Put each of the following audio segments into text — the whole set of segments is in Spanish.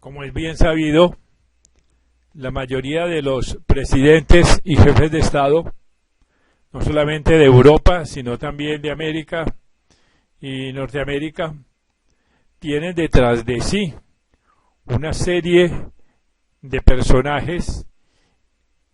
Como es bien sabido, la mayoría de los presidentes y jefes de Estado, no solamente de Europa, sino también de América y Norteamérica, tienen detrás de sí una serie de personajes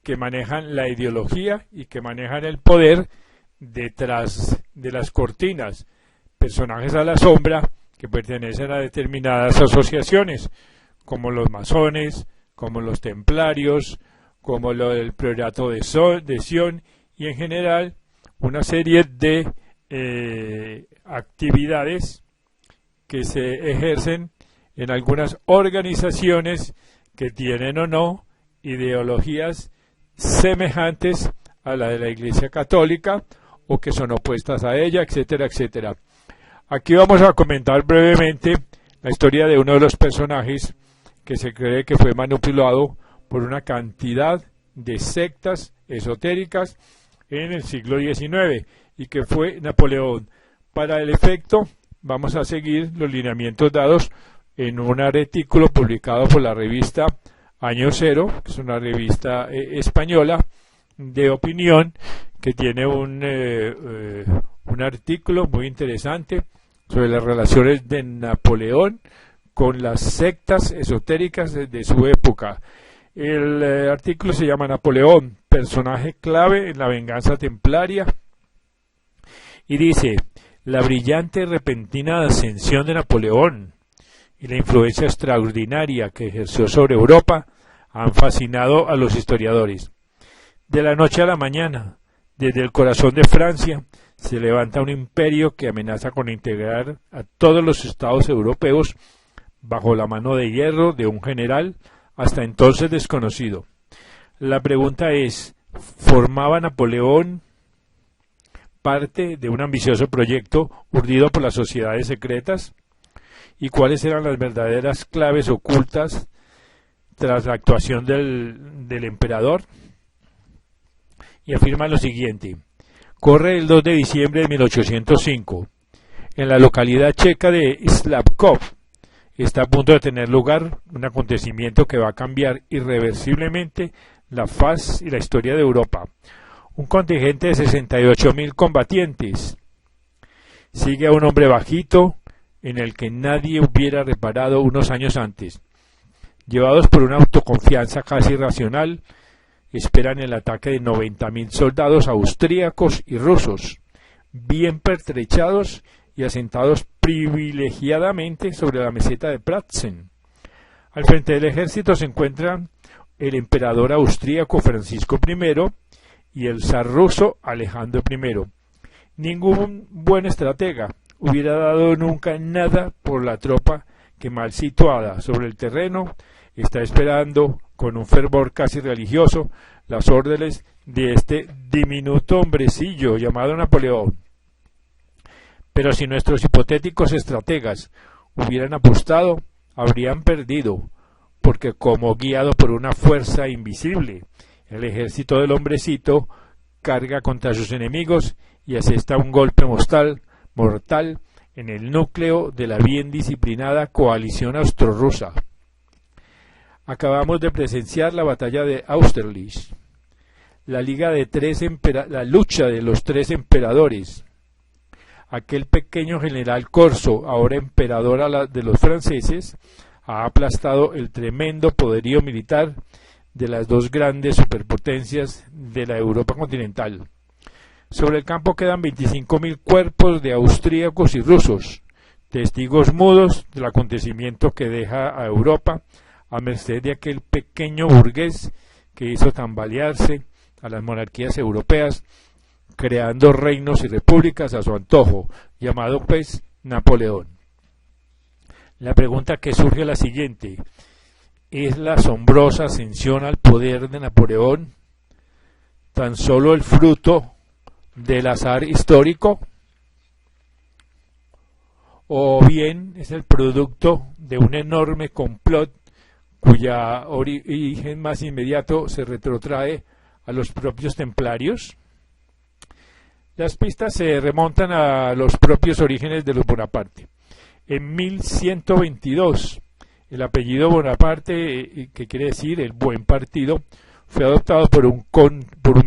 que manejan la ideología y que manejan el poder detrás de las cortinas, personajes a la sombra que pertenecen a determinadas asociaciones, como los masones, como los templarios, como el priorato de Sion, y en general una serie de actividades que se ejercen en algunas organizaciones que tienen o no ideologías semejantes a la de la Iglesia Católica o que son opuestas a ella, etcétera, etcétera. Aquí vamos a comentar brevemente la historia de uno de los personajes que se cree que fue manipulado por una cantidad de sectas esotéricas en el siglo XIX y que fue Napoleón. Para el efecto, vamos a seguir los lineamientos dados en un artículo publicado por la revista Año Cero, que es una revista española de opinión que tiene un artículo muy interesante sobre las relaciones de Napoleón con las sectas esotéricas de su época. El artículo se llama Napoleón, personaje clave en la venganza templaria, y dice: la brillante y repentina ascensión de Napoleón y la influencia extraordinaria que ejerció sobre Europa han fascinado a los historiadores. De la noche a la mañana, desde el corazón de Francia, se levanta un imperio que amenaza con integrar a todos los estados europeos bajo la mano de hierro de un general hasta entonces desconocido. La pregunta es, ¿formaba Napoleón parte de un ambicioso proyecto urdido por las sociedades secretas? ¿Y cuáles eran las verdaderas claves ocultas tras la actuación del emperador? Y afirma lo siguiente: corre el 2 de diciembre de 1805. En la localidad checa de Slavkov está a punto de tener lugar un acontecimiento que va a cambiar irreversiblemente la faz y la historia de Europa. Un contingente de 68.000 combatientes sigue a un hombre bajito en el que nadie hubiera reparado unos años antes. Llevados por una autoconfianza casi irracional, esperan el ataque de 90.000 soldados austríacos y rusos, bien pertrechados y asentados privilegiadamente sobre la meseta de Pratzen. Al frente del ejército se encuentran el emperador austríaco Francisco I y el zar ruso Alejandro I. Ningún buen estratega hubiera dado nunca nada por la tropa que, mal situada sobre el terreno, está esperando con un fervor casi religioso las órdenes de este diminuto hombrecillo llamado Napoleón. Pero si nuestros hipotéticos estrategas hubieran apostado, habrían perdido, porque como guiado por una fuerza invisible, el ejército del hombrecito carga contra sus enemigos y asesta un golpe mortal en el núcleo de la bien disciplinada coalición austro-rusa. Acabamos de presenciar la batalla de Austerlitz, la lucha de los tres emperadores. Aquel pequeño general corso, ahora emperador de los franceses, ha aplastado el tremendo poderío militar de las dos grandes superpotencias de la Europa continental. Sobre el campo quedan 25.000 cuerpos de austríacos y rusos, testigos mudos del acontecimiento que deja a Europa a merced de aquel pequeño burgués que hizo tambalearse a las monarquías europeas, creando reinos y repúblicas a su antojo, llamado pues Napoleón. La pregunta que surge es la siguiente: ¿es la asombrosa ascensión al poder de Napoleón tan solo el fruto del azar histórico? ¿O bien es el producto de un enorme complot cuya origen más inmediato se retrotrae a los propios templarios? Las pistas se remontan a los propios orígenes de los Bonaparte. En 1122, El apellido Bonaparte, que quiere decir el buen partido, fue adoptado por un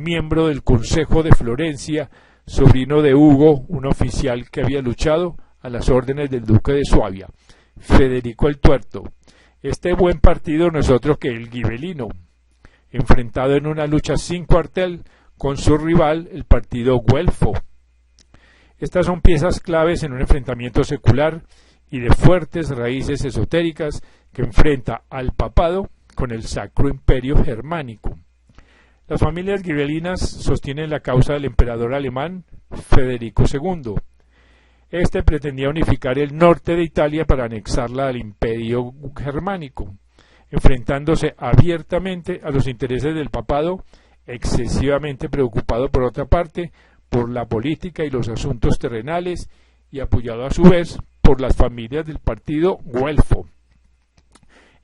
miembro del Consejo de Florencia, sobrino de Hugo, un oficial que había luchado a las órdenes del duque de Suabia, Federico el Tuerto. Este buen partido no es otro que el Ghibellino, enfrentado en una lucha sin cuartel con su rival, el partido güelfo. Estas son piezas claves en un enfrentamiento secular y de fuertes raíces esotéricas que enfrenta al papado con el Sacro Imperio Germánico. Las familias ghibellinas sostienen la causa del emperador alemán Federico II. Este pretendía unificar el norte de Italia para anexarla al Imperio Germánico, enfrentándose abiertamente a los intereses del papado, excesivamente preocupado por otra parte por la política y los asuntos terrenales y apoyado a su vez por las familias del partido güelfo.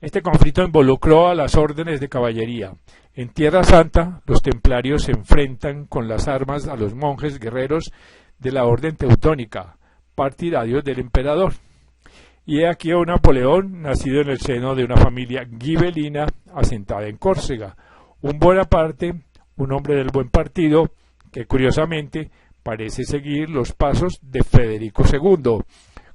Este conflicto involucró a las órdenes de caballería. En Tierra Santa, los templarios se enfrentan con las armas a los monjes guerreros de la orden teutónica, partidarios del emperador. Y he aquí a un Napoleón, nacido en el seno de una familia ghibellina asentada en Córcega, un Bonaparte, un hombre del buen partido, que curiosamente parece seguir los pasos de Federico II,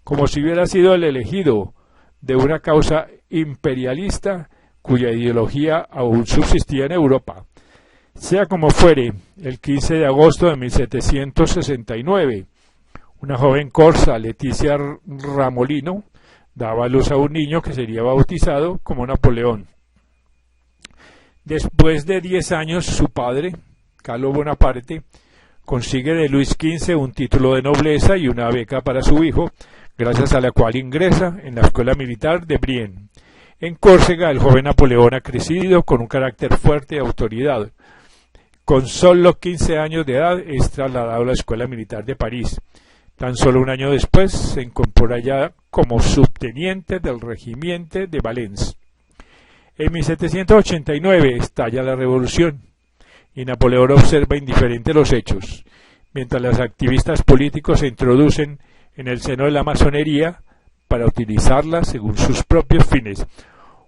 como si hubiera sido el elegido de una causa imperialista cuya ideología aún subsistía en Europa. Sea como fuere, el 15 de agosto de 1769, una joven corsa, Leticia Ramolino, daba a luz a un niño que sería bautizado como Napoleón. Después de 10 años, su padre, Carlo Bonaparte, consigue de Luis XV un título de nobleza y una beca para su hijo, gracias a la cual ingresa en la Escuela Militar de Brienne. En Córcega, el joven Napoleón ha crecido con un carácter fuerte y autoridad. Con solo 15 años de edad es trasladado a la Escuela Militar de París. Tan solo un año después se incorpora ya como subteniente del regimiento de Valence. En 1789 estalla la revolución y Napoleón observa indiferente los hechos, mientras los activistas políticos se introducen en el seno de la masonería para utilizarla según sus propios fines.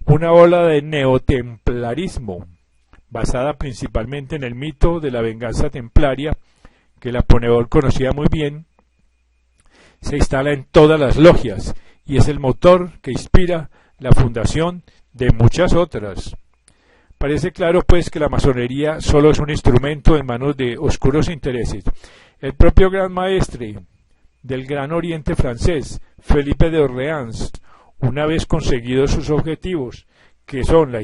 Una ola de neotemplarismo, basada principalmente en el mito de la venganza templaria, que Napoleón conocía muy bien, se instala en todas las logias y es el motor que inspira la fundación de muchas otras. Parece claro, pues, que la masonería solo es un instrumento en manos de oscuros intereses. El propio gran maestre del Gran Oriente francés, Felipe de Orleans, una vez conseguidos sus objetivos, que son la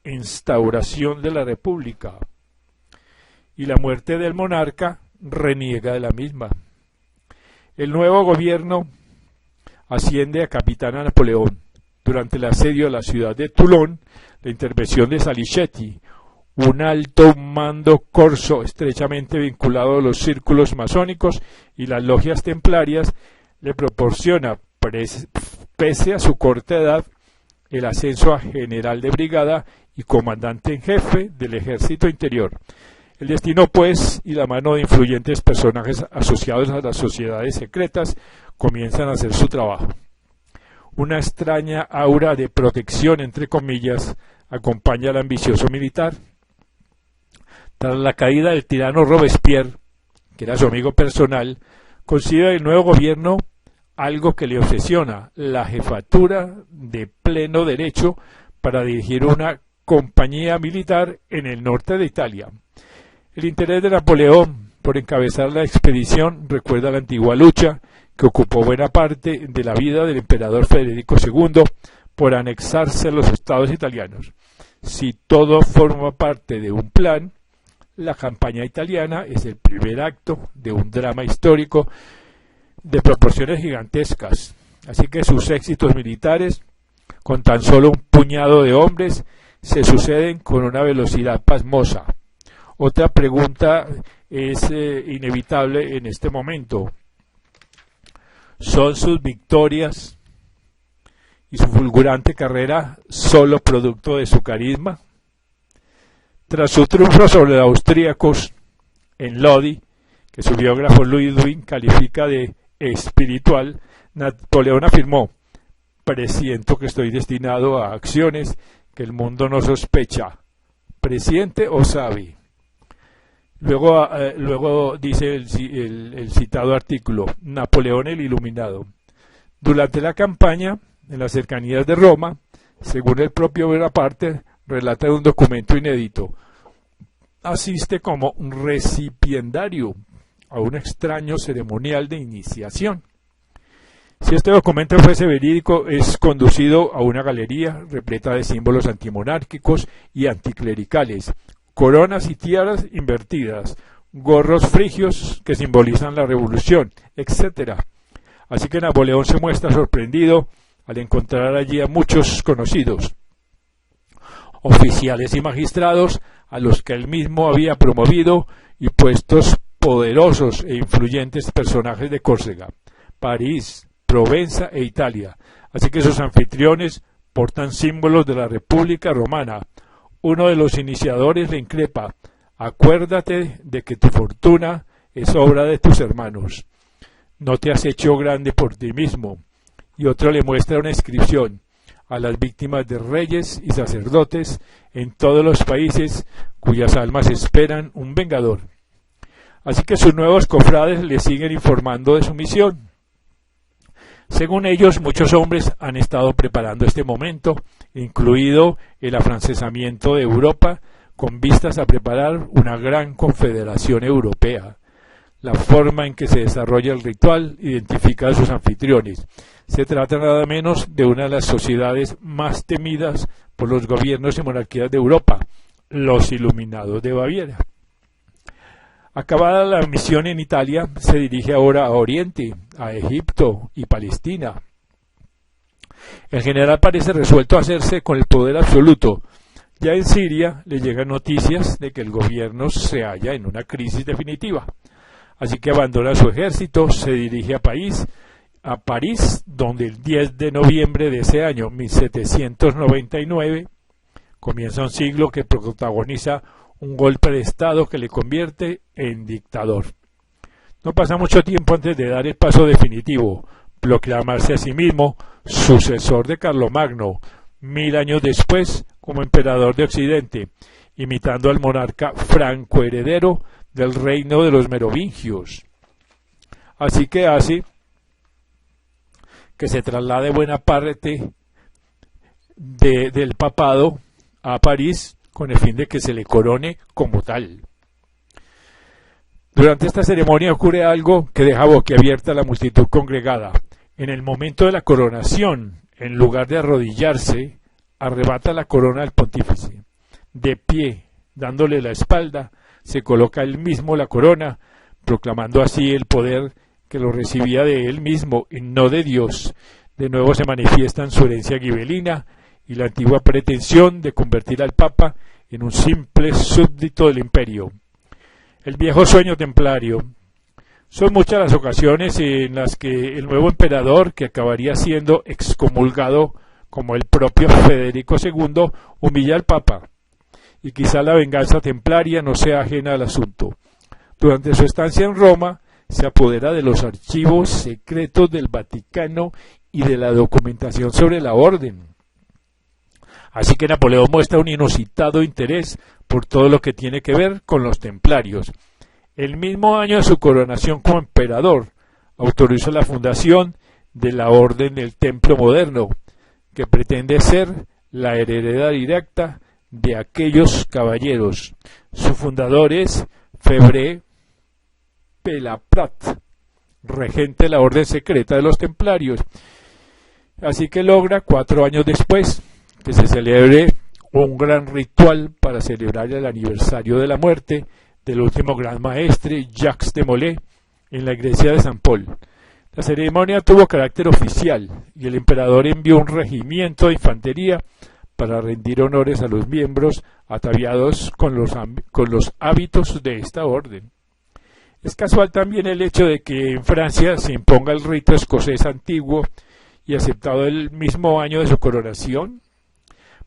instauración de la República y la muerte del monarca, reniega de la misma. El nuevo gobierno asciende a capitán a Napoleón. Durante el asedio a la ciudad de Toulon, la intervención de Salicetti, un alto mando corso estrechamente vinculado a los círculos masónicos y las logias templarias, le proporciona, pese a su corta edad, el ascenso a general de brigada y comandante en jefe del ejército interior. El destino, pues, y la mano de influyentes personajes asociados a las sociedades secretas comienzan a hacer su trabajo. Una extraña aura de protección, entre comillas, acompaña al ambicioso militar. Tras la caída del tirano Robespierre, que era su amigo personal, considera el nuevo gobierno algo que le obsesiona, la jefatura de pleno derecho para dirigir una compañía militar en el norte de Italia. El interés de Napoleón por encabezar la expedición recuerda la antigua lucha que ocupó buena parte de la vida del emperador Federico II por anexarse a los estados italianos. Si todo forma parte de un plan, la campaña italiana es el primer acto de un drama histórico de proporciones gigantescas. Así que sus éxitos militares, con tan solo un puñado de hombres, se suceden con una velocidad pasmosa. Otra pregunta es inevitable en este momento. ¿Son sus victorias y su fulgurante carrera solo producto de su carisma? Tras su triunfo sobre los austríacos en Lodi, que su biógrafo Ludwig califica de espiritual, Napoleón afirmó: presiento que estoy destinado a acciones que el mundo no sospecha. ¿Presiente o sabe? Luego dice el citado artículo, Napoleón el Iluminado. Durante la campaña, en las cercanías de Roma, según el propio Bonaparte, relata en un documento inédito, asiste como un recipiendario a un extraño ceremonial de iniciación. Si este documento fuese verídico, es conducido a una galería repleta de símbolos antimonárquicos y anticlericales, coronas y tiaras invertidas, gorros frigios que simbolizan la revolución, etc. Así que Napoleón se muestra sorprendido al encontrar allí a muchos conocidos, oficiales y magistrados a los que él mismo había promovido y puestos poderosos e influyentes personajes de Córcega, París, Provenza e Italia. Así que sus anfitriones portan símbolos de la República Romana. Uno de los iniciadores le increpa: acuérdate de que tu fortuna es obra de tus hermanos. No te has hecho grande por ti mismo. Y otro le muestra una inscripción: a las víctimas de reyes y sacerdotes en todos los países cuyas almas esperan un vengador. Así que sus nuevos cofrades le siguen informando de su misión. Según ellos, muchos hombres han estado preparando este momento, incluido el afrancesamiento de Europa, con vistas a preparar una gran confederación europea. La forma en que se desarrolla el ritual identifica a sus anfitriones. Se trata nada menos de una de las sociedades más temidas por los gobiernos y monarquías de Europa, los Iluminados de Baviera. Acabada la misión en Italia, se dirige ahora a Oriente, a Egipto y Palestina. El general parece resuelto a hacerse con el poder absoluto. Ya en Siria le llegan noticias de que el gobierno se halla en una crisis definitiva. Así que abandona su ejército, se dirige a París, donde el 10 de noviembre de ese año, 1799, comienza un siglo que protagoniza un golpe de Estado que le convierte en dictador. No pasa mucho tiempo antes de dar el paso definitivo, proclamarse a sí mismo sucesor de Carlomagno, 1000 años después como emperador de Occidente, imitando al monarca franco heredero del reino de los merovingios. Así que hace que se traslade buena parte del papado a París con el fin de que se le corone como tal. Durante esta ceremonia ocurre algo que deja boquiabierta a la multitud congregada. En el momento de la coronación, en lugar de arrodillarse, arrebata la corona al pontífice. De pie, dándole la espalda, se coloca él mismo la corona, proclamando así el poder que lo recibía de él mismo y no de Dios. De nuevo se manifiesta en su herencia gibelina y la antigua pretensión de convertir al Papa en un simple súbdito del imperio. El viejo sueño templario. Son muchas las ocasiones en las que el nuevo emperador, que acabaría siendo excomulgado como el propio Federico II, humilla al Papa, y quizá la venganza templaria no sea ajena al asunto. Durante su estancia en Roma, se apodera de los archivos secretos del Vaticano y de la documentación sobre la orden. Así que Napoleón muestra un inusitado interés por todo lo que tiene que ver con los templarios. El mismo año de su coronación como emperador, autorizó la fundación de la Orden del Templo Moderno, que pretende ser la heredera directa de aquellos caballeros. Su fundador es Febré Pelaprat, regente de la Orden Secreta de los Templarios. Así que logra, 4 años después, que se celebre un gran ritual para celebrar el aniversario de la muerte del último gran maestre, Jacques de Molay, en la iglesia de San Paul. La ceremonia tuvo carácter oficial y el emperador envió un regimiento de infantería para rendir honores a los miembros ataviados con los hábitos de esta orden. Es casual también el hecho de que en Francia se imponga el rito escocés antiguo y aceptado el mismo año de su coronación,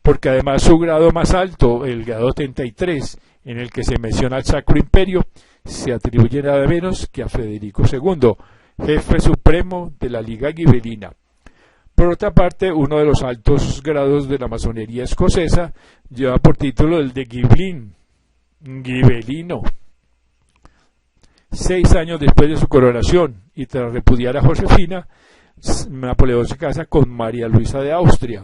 porque además su grado más alto, el grado 33, en el que se menciona al Sacro Imperio, se atribuye nada menos que a Federico II, jefe supremo de la Liga Gibelina. Por otra parte, uno de los altos grados de la masonería escocesa lleva por título el de Gibelino. 6 años después de su coronación y tras repudiar a Josefina, Napoleón se casa con María Luisa de Austria,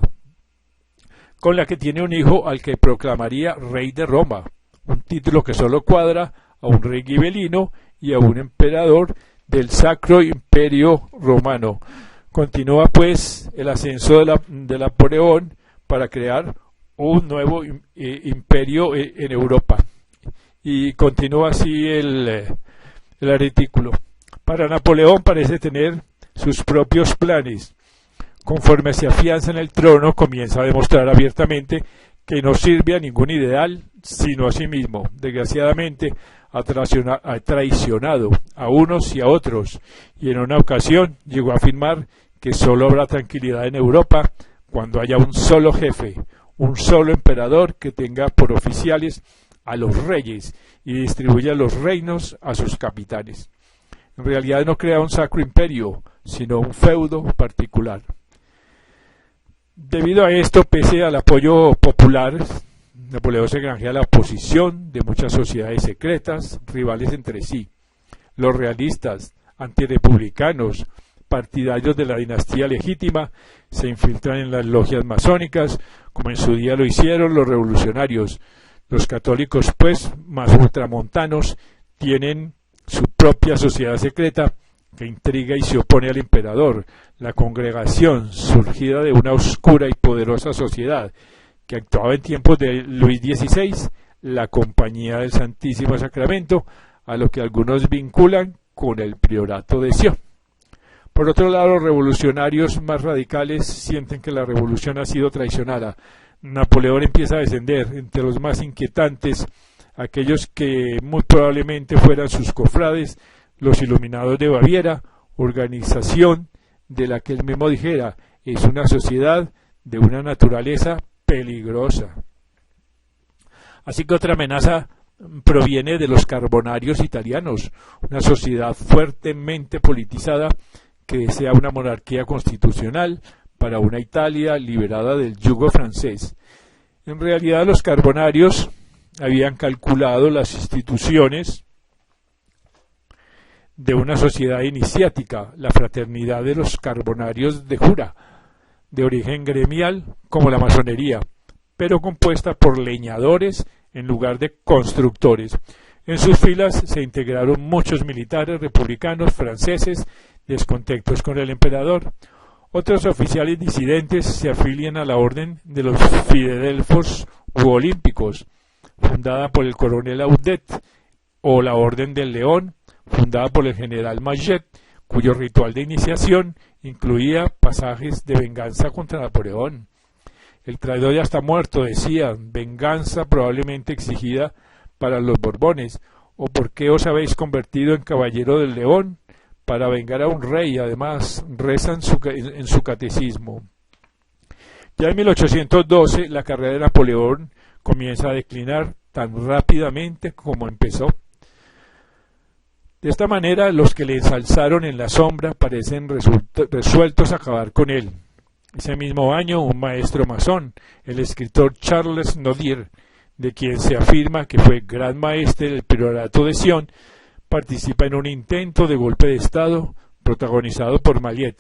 con la que tiene un hijo al que proclamaría rey de Roma, un título que solo cuadra a un rey gibelino y a un emperador del Sacro Imperio Romano. Continúa pues el ascenso de Napoleón para crear un nuevo imperio en Europa. Y continúa así el artículo. Para Napoleón parece tener sus propios planes. Conforme se afianza en el trono, comienza a demostrar abiertamente que no sirve a ningún ideal, sino a sí mismo. Desgraciadamente, ha traicionado a unos y a otros, y en una ocasión llegó a afirmar que solo habrá tranquilidad en Europa cuando haya un solo jefe, un solo emperador que tenga por oficiales a los reyes y distribuya los reinos a sus capitanes. En realidad no crea un sacro imperio, sino un feudo particular. Debido a esto, pese al apoyo popular, Napoleón se granjea la oposición de muchas sociedades secretas, rivales entre sí. Los realistas, antirepublicanos, partidarios de la dinastía legítima, se infiltran en las logias masónicas, como en su día lo hicieron los revolucionarios. Los católicos, pues, más ultramontanos, tienen su propia sociedad secreta que intriga y se opone al emperador, la congregación surgida de una oscura y poderosa sociedad que actuaba en tiempos de Luis XVI, la Compañía del Santísimo Sacramento, a lo que algunos vinculan con el Priorato de Sion. Por otro lado, los revolucionarios más radicales sienten que la revolución ha sido traicionada. Napoleón empieza a descender entre los más inquietantes, aquellos que muy probablemente fueran sus cofrades, los Iluminados de Baviera, organización de la que él mismo dijera, es una sociedad de una naturaleza peligrosa. Así que otra amenaza proviene de los carbonarios italianos, una sociedad fuertemente politizada que desea una monarquía constitucional para una Italia liberada del yugo francés. En realidad los carbonarios habían calculado las instituciones de una sociedad iniciática, la fraternidad de los carbonarios de Jura, de origen gremial como la masonería, pero compuesta por leñadores en lugar de constructores. En sus filas se integraron muchos militares republicanos franceses descontentos con el emperador. Otros oficiales disidentes se afilian a la orden de los Filadelfos u Olímpicos, fundada por el coronel Audet, o la Orden del León, fundada por el general Maget, cuyo ritual de iniciación incluía pasajes de venganza contra Napoleón. El traidor ya está muerto, decía, venganza probablemente exigida para los Borbones, o ¿por qué os habéis convertido en caballero del León? Para vengar a un rey, además, rezan en su catecismo. Ya en 1812 la carrera de Napoleón comienza a declinar tan rápidamente como empezó. De esta manera, los que le ensalzaron en la sombra parecen resueltos a acabar con él. Ese mismo año, un maestro masón, el escritor Charles Nodier, de quien se afirma que fue gran maestre del Priorato de Sion, participa en un intento de golpe de Estado protagonizado por Mallet,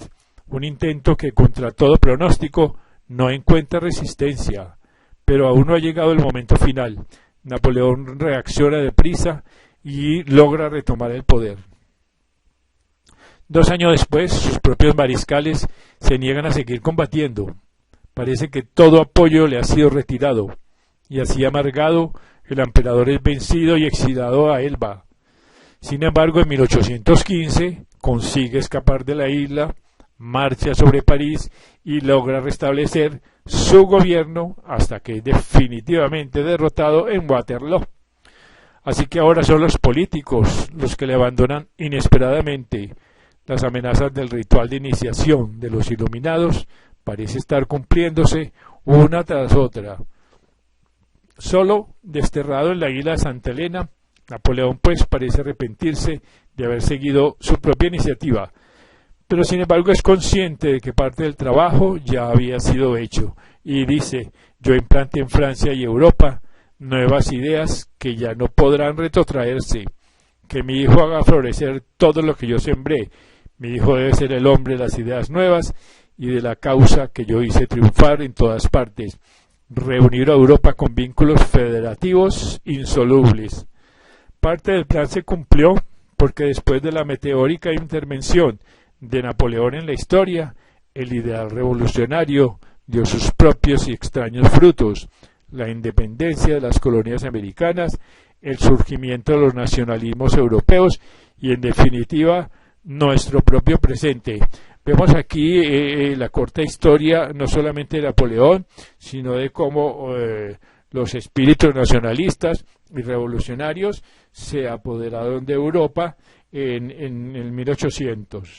un intento que contra todo pronóstico no encuentra resistencia, pero aún no ha llegado el momento final. Napoleón reacciona deprisa y logra retomar el poder. 2 años después, sus propios mariscales se niegan a seguir combatiendo. Parece que todo apoyo le ha sido retirado, y así amargado, el emperador es vencido y exilado a Elba. Sin embargo, en 1815 consigue escapar de la isla, marcha sobre París y logra restablecer su gobierno hasta que es definitivamente derrotado en Waterloo. Así que ahora son los políticos los que le abandonan inesperadamente. Las amenazas del ritual de iniciación de los Iluminados parece estar cumpliéndose una tras otra. Solo desterrado en la isla de Santa Elena, Napoleón pues parece arrepentirse de haber seguido su propia iniciativa, pero sin embargo es consciente de que parte del trabajo ya había sido hecho y dice: yo implanté en Francia y Europa nuevas ideas que ya no podrán retrotraerse, que mi hijo haga florecer todo lo que yo sembré. Mi hijo debe ser el hombre de las ideas nuevas y de la causa que yo hice triunfar en todas partes, reunir a Europa con vínculos federativos insolubles. Parte del plan se cumplió porque después de la meteórica intervención de Napoleón en la historia, el ideal revolucionario dio sus propios y extraños frutos: la independencia de las colonias americanas, el surgimiento de los nacionalismos europeos y, en definitiva, nuestro propio presente. Vemos aquí la corta historia no solamente de Napoleón, sino de cómo los espíritus nacionalistas y revolucionarios se apoderaron de Europa en el 1800.